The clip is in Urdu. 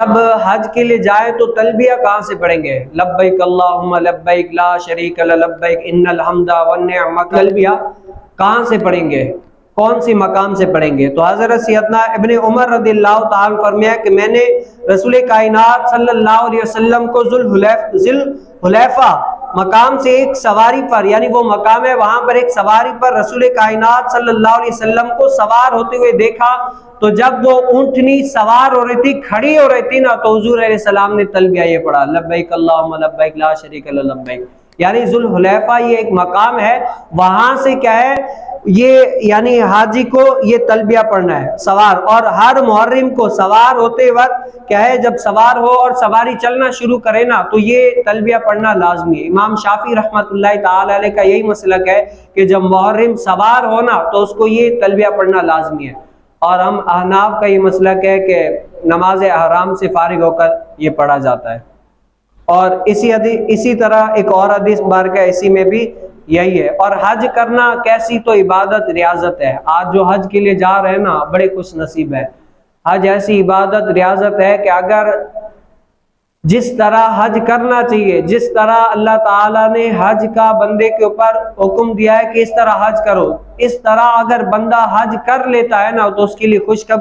جب حج کے لیے جائیں تو تلبیہ کہاں سے پڑھیں گے؟ لبیک اللہم لبیک لا شریک لبیک ان الحمد والنعمت، تلبیہ کہاں سے پڑھیں گے؟ کون سی مقام سے پڑھیں گے؟ تو حضرت سیدنا ابن عمر رضی اللہ تعالیٰ فرمایا کہ میں نے رسول کائنات صلی اللہ علیہ وسلم کو ذوالحلیفہ مقام سے ایک سواری پر، یعنی وہ مقام ہے وہاں پر ایک سواری پر رسول کائنات صلی اللہ علیہ وسلم کو سوار ہوتے ہوئے دیکھا، تو جب وہ اونٹنی سوار ہو رہی تھی، کھڑی ہو رہی تھی نا، تو حضور علیہ السلام نے تلبیہ یہ پڑھا، لبیک اللہم لبیک لا شریک لبیک۔ یعنی ذوالحلیفہ یہ ایک مقام ہے، وہاں سے کیا ہے یہ، یعنی حاجی کو یہ تلبیہ پڑھنا ہے سوار، اور ہر محرم کو سوار ہوتے وقت کیا ہے جب سوار ہو اور سواری چلنا شروع کرے نا تو یہ تلبیہ پڑھنا لازمی ہے۔ امام شافعی رحمۃ اللہ تعالی علیہ کا یہی مسلک ہے کہ جب محرم سوار ہونا تو اس کو یہ تلبیہ پڑھنا لازمی ہے، اور ہم احناف کا یہ مسلک ہے کہ نماز احرام سے فارغ ہو کر یہ پڑھا جاتا ہے۔ اور اسی طرح ایک اور حدیث مبارکہ اسی میں بھی یہی ہے۔ اور حج کرنا کیسی تو عبادت ریاضت ہے، آج جو حج کے لیے جا رہے ہیں نا بڑے خوش نصیب ہے۔ حج ایسی عبادت ریاضت ہے کہ اگر جس طرح حج کرنا چاہیے، جس طرح اللہ تعالیٰ نے حج کا بندے کے اوپر حکم دیا ہے کہ اس طرح حج کرو، اس طرح اگر بندہ حج کر لیتا ہے نا تو اس کے لیے خوشخبری